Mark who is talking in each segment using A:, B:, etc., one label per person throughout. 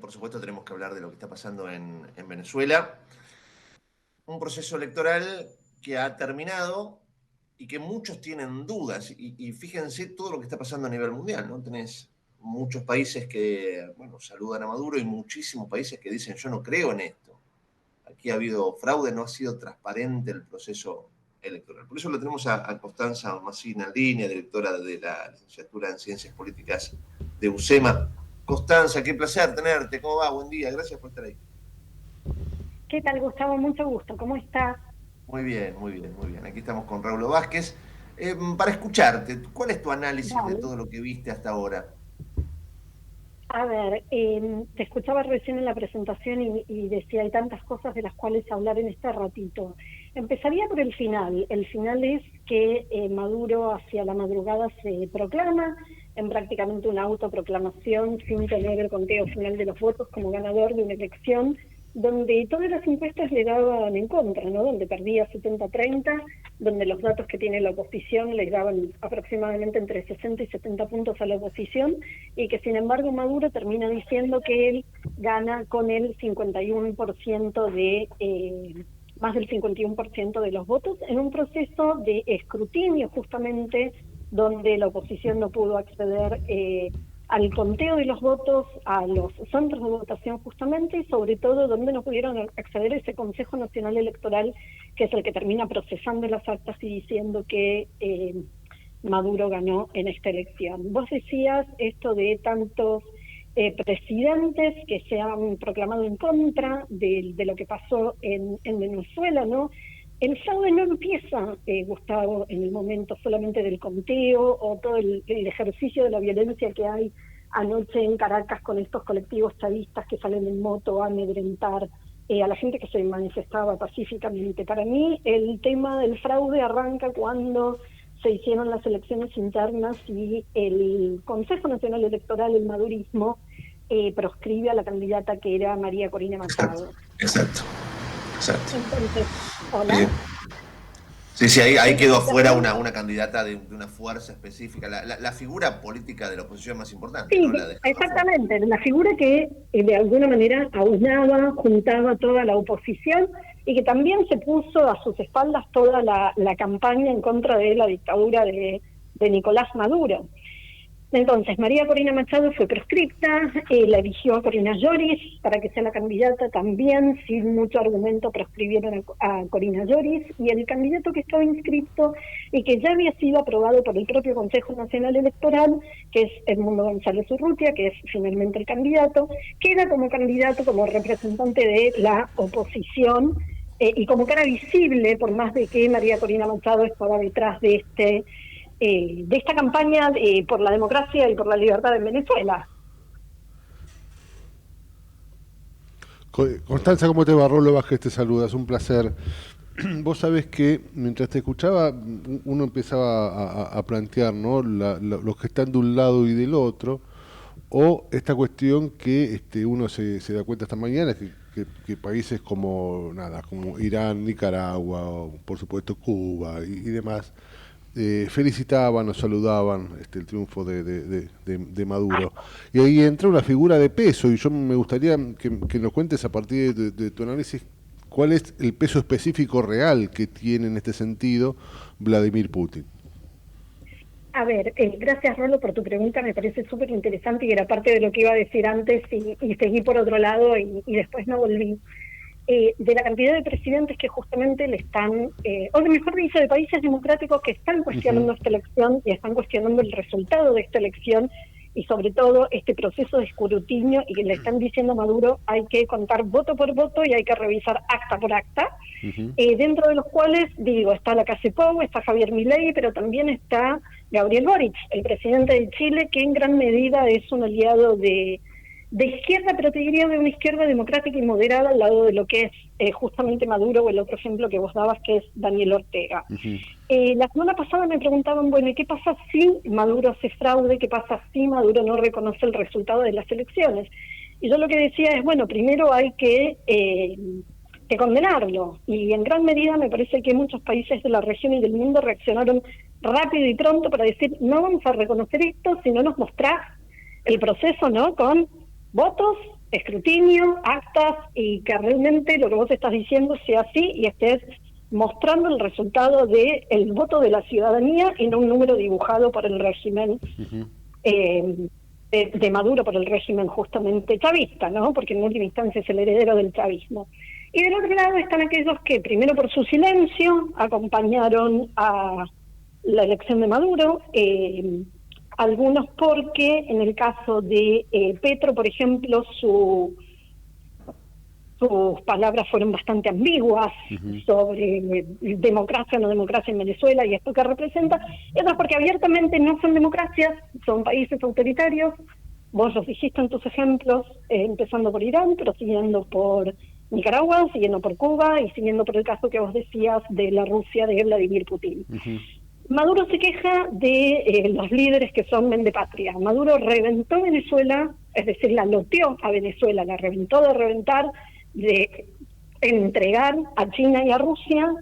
A: por supuesto tenemos que hablar de lo que está pasando en Venezuela. Un proceso electoral que ha terminado y que muchos tienen dudas. Y fíjense todo lo que está pasando a nivel mundial, ¿no? Tenés muchos países que, bueno, saludan a Maduro y muchísimos países que dicen yo no creo en esto. Aquí ha habido fraude, no ha sido transparente el proceso electoral. Por eso lo tenemos a Constanza Massina en línea, directora de la licenciatura en Ciencias Políticas de UCEMA. Constanza, qué placer tenerte. ¿Cómo va? Buen día. Gracias por estar ahí.
B: ¿Qué tal, Gustavo? Mucho gusto. ¿Cómo estás?
A: Muy bien, muy bien, muy bien. Aquí estamos con Raúl Vázquez. Para escucharte, ¿cuál es tu análisis de
B: Dale.
A: todo lo que viste hasta ahora?
B: A ver, te escuchaba recién en la presentación y decía, hay tantas cosas de las cuales hablar en este ratito. Empezaría por el final. El final es que Maduro hacia la madrugada se proclama en prácticamente una autoproclamación sin tener el conteo final de los votos como ganador de una elección donde todas las encuestas le daban en contra, ¿no? Donde perdía 70-30, donde los datos que tiene la oposición le daban aproximadamente entre 60 y 70 puntos a la oposición, y que sin embargo Maduro termina diciendo que él gana con el 51% más del 51% de los votos, en un proceso de escrutinio justamente donde la oposición no pudo acceder al conteo de los votos, a los centros de votación justamente, y sobre todo donde no pudieron acceder a ese Consejo Nacional Electoral, que es el que termina procesando las actas y diciendo que Maduro ganó en esta elección. Vos decías esto de tantos presidentes que se han proclamado en contra de lo que pasó en Venezuela, ¿no? El fraude no empieza, Gustavo, en el momento solamente del conteo o todo el ejercicio de la violencia que hay anoche en Caracas con estos colectivos chavistas que salen en moto a amedrentar a la gente que se manifestaba pacíficamente. Para mí el tema del fraude arranca cuando se hicieron las elecciones internas y el Consejo Nacional Electoral, el madurismo, proscribe a la candidata que era María Corina Machado.
A: Exacto, exacto.
B: Entonces, ¿hola?
A: Bien. Sí, ahí quedó afuera
B: Entonces,
A: una candidata de una fuerza específica, la figura política de la oposición más importante,
B: sí,
A: ¿no? La dejaron afuera.
B: exactamente, la figura que de alguna manera aunaba, juntaba toda la oposición y que también se puso a sus espaldas toda la campaña en contra de la dictadura de Nicolás Maduro. Entonces, María Corina Machado fue proscripta, la eligió Corina Lloris para que sea la candidata también, sin mucho argumento proscribieron a Corina Lloris, y el candidato que estaba inscrito y que ya había sido aprobado por el propio Consejo Nacional Electoral, que es Edmundo González Urrutia, que es finalmente el candidato, queda como candidato, como representante de la oposición, y como cara visible, por más de que María Corina Machado estaba detrás de esta campaña por la democracia y por la libertad en Venezuela.
C: Constanza, ¿cómo te va? Rolo Vázquez te saluda, es un placer. Vos sabés que mientras te escuchaba, uno empezaba a plantear, ¿no? Los que están de un lado y del otro, o esta cuestión que uno se da cuenta esta mañana, que países como Irán, Nicaragua, o por supuesto Cuba y demás, felicitaban o saludaban el triunfo de Maduro. Y ahí entra una figura de peso, y yo me gustaría que nos cuentes a partir de tu análisis cuál es el peso específico real que tiene en este sentido Vladimir Putin.
B: A ver, gracias Rolo por tu pregunta, me parece súper interesante y era parte de lo que iba a decir antes y seguí por otro lado y después no volví. De la cantidad de presidentes que justamente le están, o mejor dicho, de países democráticos que están cuestionando esta elección y están cuestionando el resultado de esta elección y sobre todo este proceso de escrutinio, y que le están diciendo a Maduro hay que contar voto por voto y hay que revisar acta por acta, dentro de los cuales, digo, está la Calle Pou, está Javier Milei, pero también está Gabriel Boric, el presidente de Chile, que en gran medida es un aliado de izquierda, pero te diría de una izquierda democrática y moderada al lado de lo que es justamente Maduro, o el otro ejemplo que vos dabas, que es Daniel Ortega. La semana pasada me preguntaban, bueno, ¿y qué pasa si Maduro hace fraude? ¿Qué pasa si Maduro no reconoce el resultado de las elecciones? Y yo lo que decía es, bueno, primero hay que condenarlo, y en gran medida me parece que muchos países de la región y del mundo reaccionaron rápido y pronto para decir, no vamos a reconocer esto si no nos mostrás el proceso, ¿no?, con votos escrutinio, actas, y que realmente lo que vos estás diciendo sea así y estés mostrando el resultado del voto de la ciudadanía y no un número dibujado por el régimen de Maduro, por el régimen justamente chavista, ¿no? Porque en última instancia es el heredero del chavismo. Y del otro lado están aquellos que, primero por su silencio, acompañaron a la elección de Maduro, algunos porque, en el caso de Petro, por ejemplo, sus palabras fueron bastante ambiguas sobre democracia o no democracia en Venezuela y esto que representa, y otros porque abiertamente no son democracias, son países autoritarios. Vos los dijiste en tus ejemplos, empezando por Irán, pero siguiendo por Nicaragua, siguiendo por Cuba y siguiendo por el caso que vos decías de la Rusia de Vladimir Putin. Maduro se queja de los líderes que son mendepatria. Maduro reventó Venezuela, es decir, la loteó a Venezuela, la reventó de reventar, de entregar a China y a Rusia,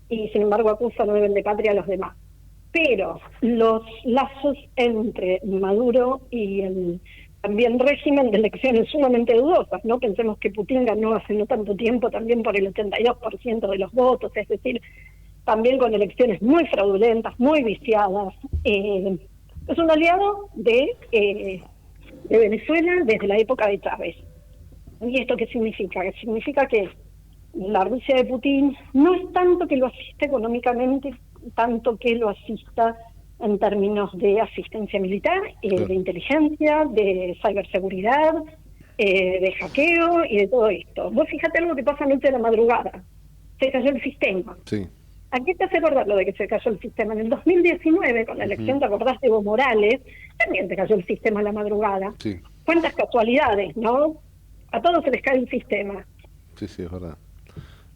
B: y sin embargo acusa no de mendepatria a los demás. Pero los lazos entre Maduro y el también régimen de elecciones sumamente dudosas, ¿no? Pensemos que Putin ganó hace no tanto tiempo también por el 82% de los votos, es decir, también con elecciones muy fraudulentas, muy viciadas. Es un aliado de Venezuela desde la época de Chávez. ¿Y esto qué significa? Significa que la Rusia de Putin no es tanto que lo asista economicamente, tanto que lo asista en términos de asistencia militar, de inteligencia, de ciberseguridad, de hackeo y de todo esto. Vos fíjate algo que pasa anoche de la madrugada. Se cayó el sistema.
C: Sí.
B: ¿A qué te hace acordar lo de que se cayó el sistema? En el 2019, con la elección, ¿te acordás de Evo Morales? También se cayó el sistema a la madrugada.
C: Sí.
B: ¿Cuántas casualidades, no? A todos se les cae el sistema.
C: Sí, es verdad.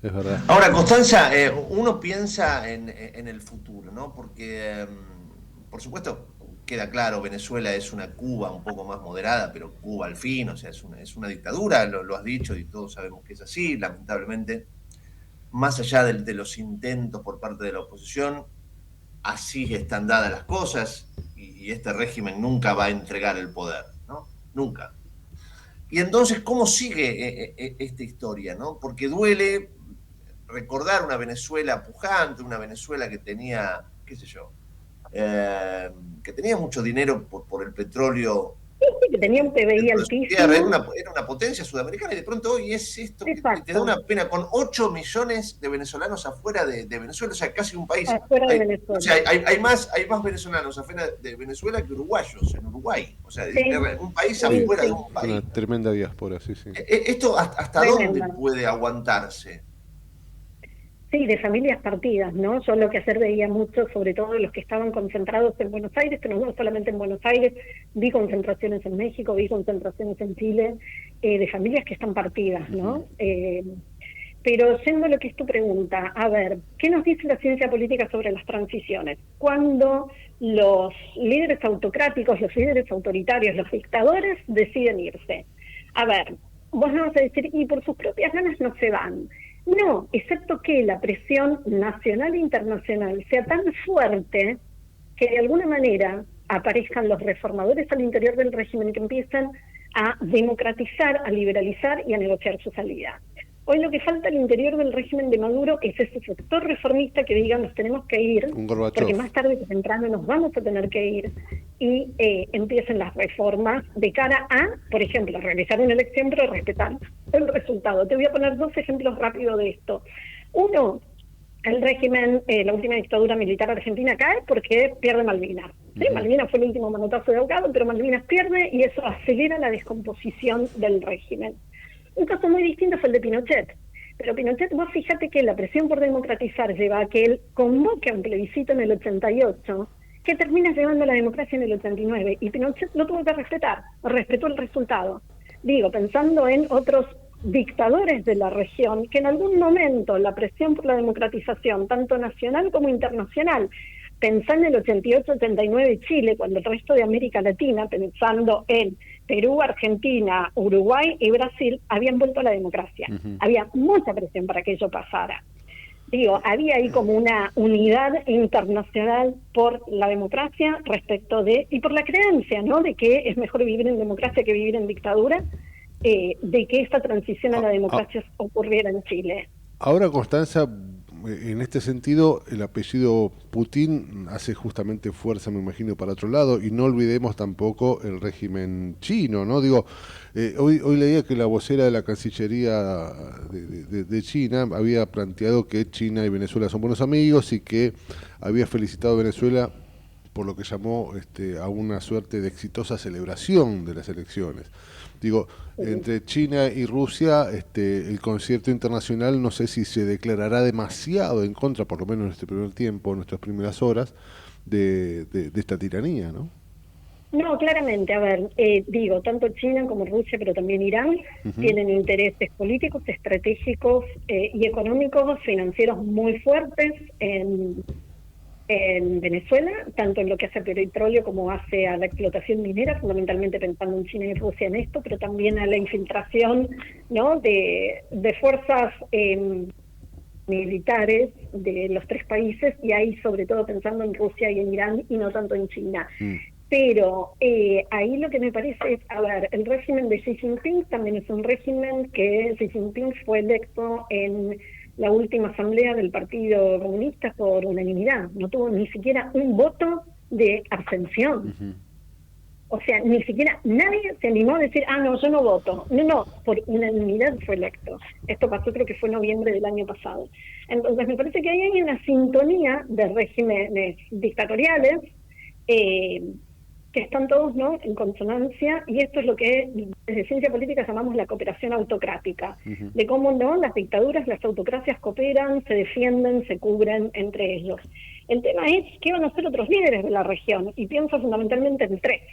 C: Es verdad.
A: Ahora, Constanza, uno piensa en el futuro, ¿no? Porque, por supuesto, queda claro, Venezuela es una Cuba un poco más moderada, pero Cuba al fin, o sea, es una dictadura, lo has dicho y todos sabemos que es así, lamentablemente. Más allá de los intentos por parte de la oposición, así están dadas las cosas y este régimen nunca va a entregar el poder, ¿no? Nunca. Y entonces, ¿cómo sigue esta historia, no? Porque duele recordar una Venezuela pujante, una Venezuela que tenía, qué sé yo, que tenía mucho dinero por el petróleo.
B: Que tenía un PBI altísimo.
A: Era una potencia sudamericana y de pronto hoy es esto que te da una pena, con 8 millones de venezolanos afuera de Venezuela, o sea, casi un país.
B: Afuera de Venezuela.
A: O sea, hay más venezolanos afuera de Venezuela que uruguayos en Uruguay. O sea, un país afuera de un país.
C: Una tremenda diáspora, sí.
A: ¿Esto hasta dónde puede aguantarse?
B: Sí, de familias partidas, ¿no? Yo lo que ayer veía mucho, sobre todo los que estaban concentrados en Buenos Aires, pero no solamente en Buenos Aires, vi concentraciones en México, vi concentraciones en Chile, de familias que están partidas, ¿no? Pero yendo a lo que es tu pregunta, a ver, ¿qué nos dice la ciencia política sobre las transiciones? Cuando los líderes autocráticos, los líderes autoritarios, los dictadores deciden irse. A ver, vos no vas a decir, y por sus propias ganas no se van. No, excepto que la presión nacional e internacional sea tan fuerte que de alguna manera aparezcan los reformadores al interior del régimen que empiezan a democratizar, a liberalizar y a negociar su salida. Hoy lo que falta al interior del régimen de Maduro es ese sector reformista que diga nos tenemos que ir, porque más tarde que temprano nos vamos a tener que ir, y empiecen las reformas de cara a, por ejemplo, realizar una elección pero respetar el resultado. Te voy a poner 2 ejemplos rápidos de esto. Uno, el régimen, la última dictadura militar argentina cae porque pierde Malvinas. ¿Sí? Malvinas fue el último manotazo de ahogado, pero Malvinas pierde y eso acelera la descomposición del régimen. Un caso muy distinto fue el de Pinochet. Pero Pinochet, vos fíjate que la presión por democratizar lleva a que él convoque a un plebiscito en el 88, que termina llevando a la democracia en el 89, y Pinochet lo tuvo que respetar, respetó el resultado. Digo, pensando en otros dictadores de la región, que en algún momento la presión por la democratización, tanto nacional como internacional, pensá en el 88-89 Chile, cuando el resto de América Latina, pensando en Perú, Argentina, Uruguay y Brasil, habían vuelto a la democracia. Había mucha presión para que ello pasara. Digo, había ahí como una unidad internacional por la democracia respecto de, y por la creencia, ¿no?, de que es mejor vivir en democracia que vivir en dictadura. de que esta transición a la democracia ocurriera en Chile.
C: Ahora, Constanza, en este sentido, el apellido Putin hace justamente fuerza, me imagino, para otro lado, y no olvidemos tampoco el régimen chino, ¿no? Digo, hoy leía que la vocera de la Cancillería de China había planteado que China y Venezuela son buenos amigos y que había felicitado a Venezuela por lo que llamó a una suerte de exitosa celebración de las elecciones. Digo, entre China y Rusia, el concierto internacional no sé si se declarará demasiado en contra, por lo menos en este primer tiempo, en nuestras primeras horas, de esta tiranía, ¿no?
B: No, claramente, a ver, digo, tanto China como Rusia, pero también Irán, tienen intereses políticos, estratégicos y económicos, financieros muy fuertes en Venezuela, tanto en lo que hace al petróleo como hace a la explotación minera, fundamentalmente pensando en China y Rusia en esto, pero también a la infiltración, ¿no?, de fuerzas militares de los tres países, y ahí sobre todo pensando en Rusia y en Irán y no tanto en China. Pero ahí lo que me parece es, a ver, el régimen de Xi Jinping también es un régimen que Xi Jinping fue electo en la última asamblea del Partido Comunista por unanimidad. No tuvo ni siquiera un voto de abstención. O sea, ni siquiera nadie se animó a decir, no, yo no voto. No, por unanimidad fue electo. Esto pasó, creo que fue en noviembre del año pasado. Entonces me parece que ahí hay una sintonía de regímenes dictatoriales que están todos, ¿no?, en consonancia, y esto es lo que desde ciencia política llamamos la cooperación autocrática, de cómo, ¿no?, las dictaduras, las autocracias cooperan, se defienden, se cubren entre ellos. El tema es qué van a hacer otros líderes de la región, y pienso fundamentalmente en tres: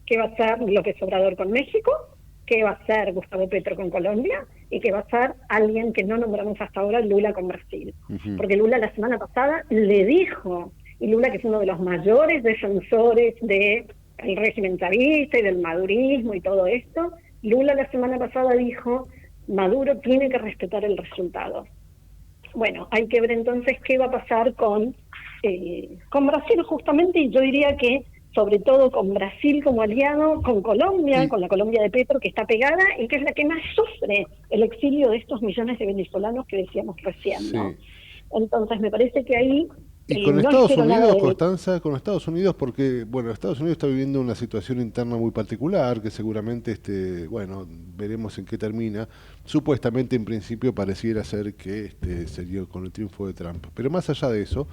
B: qué va a ser López Obrador con México, qué va a ser Gustavo Petro con Colombia, y qué va a ser alguien que no nombramos hasta ahora, Lula con Brasil. Porque Lula la semana pasada le dijo, y Lula, que es uno de los mayores defensores de el régimen chavista y del madurismo y todo esto, Lula la semana pasada dijo, Maduro tiene que respetar el resultado. Bueno, hay que ver entonces qué va a pasar con Brasil justamente, y yo diría que sobre todo con Brasil como aliado, con Colombia, con la Colombia de Petro, que está pegada y que es la que más sufre el exilio de estos millones de venezolanos que decíamos recién, ¿no? Entonces me parece que ahí...
C: Y con Estados Unidos, Constanza, con Estados Unidos, porque, bueno, Estados Unidos está viviendo una situación interna muy particular, que seguramente, bueno, veremos en qué termina. Supuestamente, en principio, pareciera ser que sería con el triunfo de Trump. Pero más allá de eso,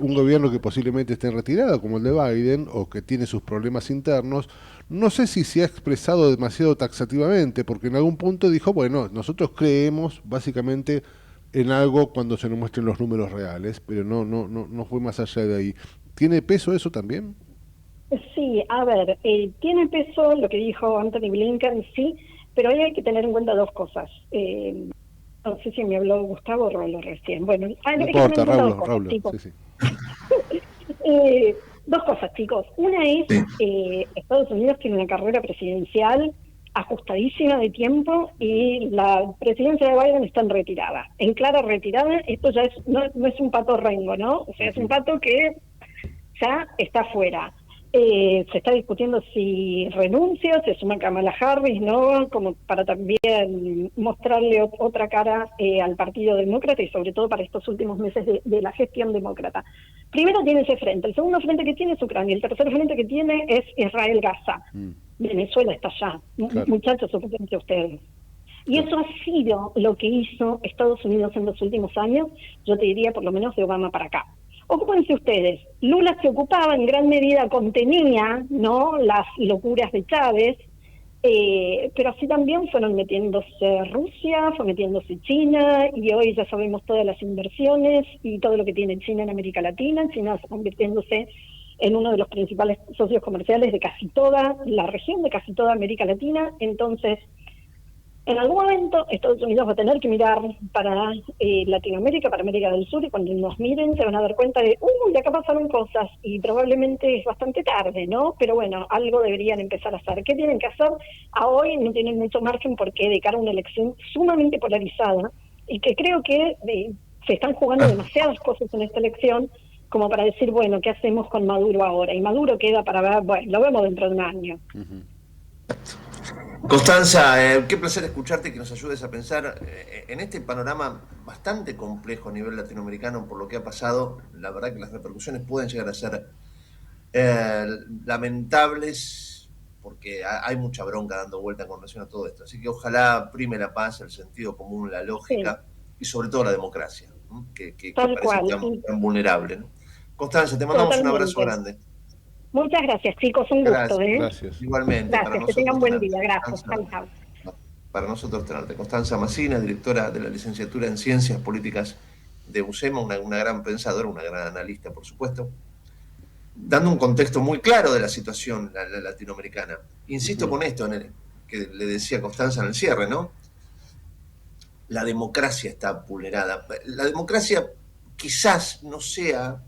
C: un gobierno que posiblemente esté en retirada, como el de Biden, o que tiene sus problemas internos, no sé si se ha expresado demasiado taxativamente, porque en algún punto dijo, bueno, nosotros creemos, básicamente, en algo cuando se nos muestren los números reales, pero no fue más allá de ahí. ¿Tiene peso eso también?
B: Sí, a ver, tiene peso lo que dijo Anthony Blinken, sí, pero ahí hay que tener en cuenta dos cosas. No sé si me habló Gustavo o Rolo recién. Bueno,
C: no importa, Raulo, sí.
B: Dos cosas, chicos. Una es, Estados Unidos tiene una carrera presidencial ajustadísima de tiempo y la presidencia de Biden está en retirada, en clara retirada. Esto ya no es un pato rengo, ¿no? O sea, es un pato que ya está fuera. Se está discutiendo si renuncia, se suma Kamala Harris, ¿no?, como para también mostrarle otra cara al Partido Demócrata y sobre todo para estos últimos meses de la gestión demócrata. Primero tiene ese frente, el segundo frente que tiene es Ucrania, el tercer frente que tiene es Israel-Gaza. Venezuela está allá, claro. Muchachos, ocúpense ustedes. Y eso ha sido lo que hizo Estados Unidos en los últimos años, yo te diría por lo menos de Obama para acá. Ocúpense ustedes, Lula se ocupaba en gran medida, contenía, ¿no?, las locuras de Chávez, pero así también fueron metiéndose Rusia, fue metiéndose China, y hoy ya sabemos todas las inversiones y todo lo que tiene China en América Latina. China está convirtiéndose en uno de los principales socios comerciales de casi toda la región, de casi toda América Latina. Entonces, en algún momento Estados Unidos va a tener que mirar para Latinoamérica, para América del Sur, y cuando nos miren se van a dar cuenta de, de acá pasaron cosas, y probablemente es bastante tarde, ¿no? Pero bueno, algo deberían empezar a hacer. ¿Qué tienen que hacer? A hoy no tienen mucho margen porque de cara a una elección sumamente polarizada, y que creo que se están jugando demasiadas cosas en esta elección como para decir, bueno, ¿qué hacemos con Maduro ahora? Y Maduro queda para ver, bueno, lo vemos dentro de un año.
A: Constanza, qué placer escucharte y que nos ayudes a pensar en este panorama bastante complejo a nivel latinoamericano por lo que ha pasado. La verdad que las repercusiones pueden llegar a ser lamentables porque hay mucha bronca dando vuelta con relación a todo esto. Así que ojalá prime la paz, el sentido común, la lógica y sobre todo la democracia, ¿no? que
B: Tal
A: parece
B: cual.
A: tan vulnerable, ¿no? Constanza, te mandamos un abrazo
B: Totalmente.
A: grande.
B: Muchas gracias, chicos. Un gusto,
A: Gracias.
B: ¿eh?
C: Gracias.
A: Igualmente, para
B: Gracias. Que
A: nosotros
B: tengan buen
A: tenerte.
B: día. Gracias.
A: Constanza,
B: Chau, chau.
A: para nosotros tenerte. Constanza Massina, directora de la licenciatura en Ciencias Políticas de UCEMA, una gran pensadora, una gran analista, por supuesto, dando un contexto muy claro de la situación la latinoamericana. Insisto con esto, que le decía Constanza en el cierre, ¿no? La democracia está vulnerada. La democracia quizás no sea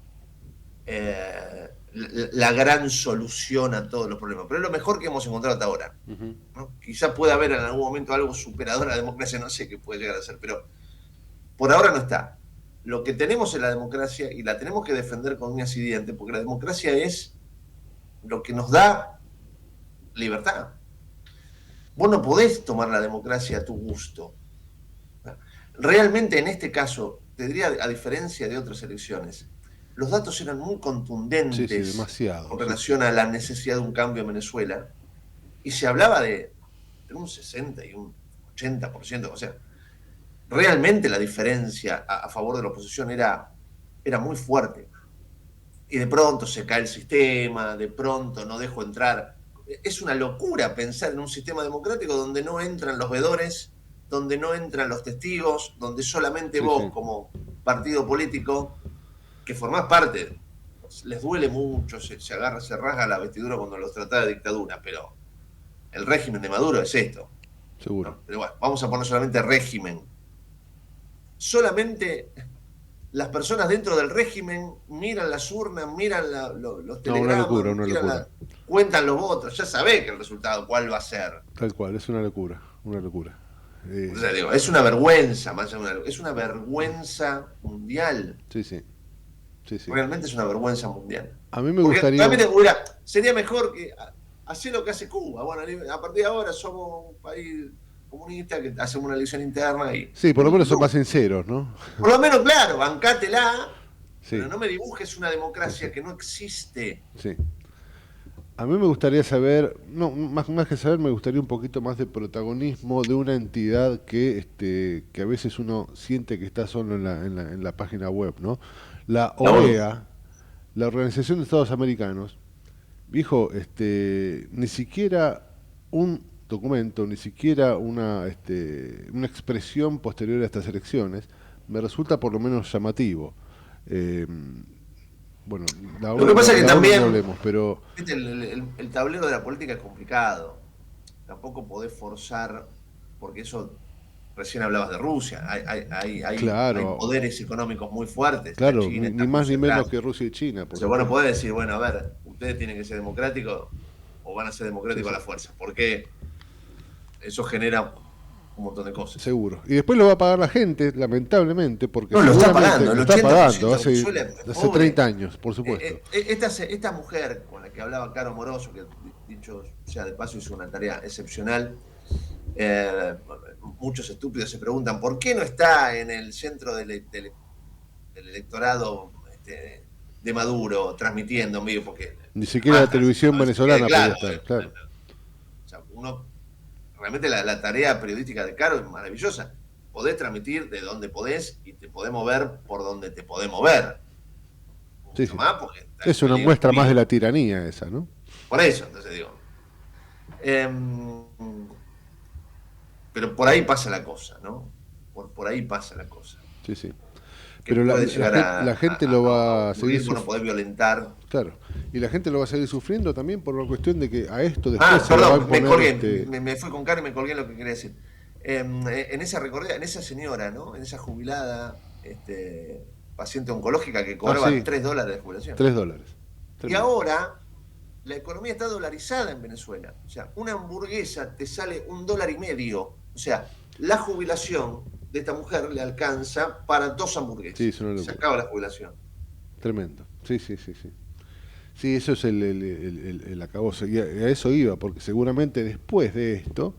A: la gran solución a todos los problemas, pero es lo mejor que hemos encontrado hasta ahora. ¿No? Quizás pueda haber en algún momento algo superador a la democracia, no sé qué puede llegar a ser, pero por ahora no está. Lo que tenemos es la democracia y la tenemos que defender con uñas y dientes, porque la democracia es lo que nos da libertad. Vos no podés tomar la democracia a tu gusto. Realmente en este caso, te diría, a diferencia de otras elecciones, los datos eran muy contundentes
C: demasiado,
A: con relación a la necesidad de un cambio en Venezuela, y se hablaba de un 60 y un 80%, o sea, realmente la diferencia a favor de la oposición era muy fuerte. Y de pronto se cae el sistema, de pronto no dejo entrar. Es una locura pensar en un sistema democrático donde no entran los veedores, donde no entran los testigos, donde solamente vos, como partido político, que formás parte, les duele mucho, se rasga la vestidura cuando los trata de dictadura, pero el régimen de Maduro es esto.
C: Seguro.
A: ¿No? Pero bueno, vamos a poner solamente régimen. Solamente las personas dentro del régimen miran las urnas, miran los telegramas,
C: una locura.
A: Cuentan los votos, ya sabés que el resultado cuál va a ser.
C: Tal cual, es una locura, una locura.
A: O sea, digo, es una vergüenza, es una vergüenza mundial.
C: Sí.
A: Realmente es una vergüenza mundial.
C: A mí me gustaría...
A: Sería mejor que hacer lo que hace Cuba. Bueno, a partir de ahora somos un país comunista que hacemos una elección interna y...
C: Sí, por lo menos son más sinceros, ¿no?
A: Por lo menos, claro, bancátela,
C: sí.
A: Pero no me dibujes una democracia que no existe.
C: Sí. A mí me gustaría saber, no, más que saber, me gustaría un poquito más de protagonismo de una entidad que a veces uno siente que está solo en la página web, ¿no? La OEA, la Organización de Estados Americanos, dijo, ni siquiera un documento, ni siquiera una expresión posterior a estas elecciones, me resulta por lo menos llamativo. Bueno,
A: lo que pasa es que también
C: hablemos, pero...
A: el tablero de la política es complicado. Tampoco podés forzar, porque eso, recién hablabas de Rusia, hay poderes económicos muy fuertes.
C: Claro,
A: China
C: ni más ni menos que Rusia y China.
A: O sea, bueno, podés decir, bueno, a ver, ustedes tienen que ser democráticos o van a ser democráticos a la fuerza, porque eso genera un montón de cosas.
C: Seguro. Y después lo va a pagar la gente, lamentablemente, porque
A: no, lo está pagando,
C: lo está pagando hace 30 años, por supuesto.
A: Esta mujer con la que hablaba Caro Moroso, que dicho sea de paso hizo una tarea excepcional, muchos estúpidos se preguntan por qué no está en el centro del electorado de Maduro transmitiendo en vivo, porque
C: ni siquiera la televisión venezolana podía estar, claro.
A: O sea, realmente la tarea periodística de Caro es maravillosa. Podés transmitir de donde podés y te podemos ver por donde te podemos ver.
C: Sí. Más porque es una muestra más de la tiranía esa, ¿no?
A: Por eso, entonces digo. Pero por ahí pasa la cosa, ¿no? Por ahí pasa la cosa.
C: Sí. Pero la gente lo va a seguir
A: sufriendo. No poder violentar.
C: Claro. Y la gente lo va a seguir sufriendo también por la cuestión de que a esto después se va a
A: imponer, me colgué. Me fui con Caro y me colgué en lo que quería decir. En esa señora, ¿no? En esa jubilada, paciente oncológica que cobraba $3 de jubilación.
C: $3.
A: Y ahora la economía está dolarizada en Venezuela. O sea, una hamburguesa te sale $1.50. O sea, la jubilación de esta mujer le alcanza para 2 hamburguesas.
C: Sí,
A: se acaba la jubilación.
C: Tremendo. Sí. Sí, eso es el acabose. Y a eso iba, porque seguramente después de esto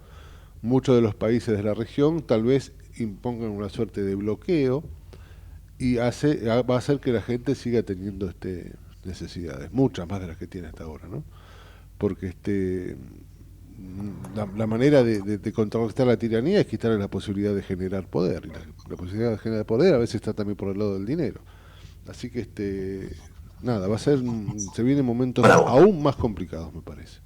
C: muchos de los países de la región tal vez impongan una suerte de bloqueo y va a hacer que la gente siga teniendo necesidades, muchas más de las que tiene hasta ahora, ¿no? Porque la manera de contrarrestar la tiranía es quitarle la posibilidad de generar poder, y la posibilidad de generar poder a veces está también por el lado del dinero. Así que nada, se vienen momentos
A: Bravo.
C: aún más complicados, me parece.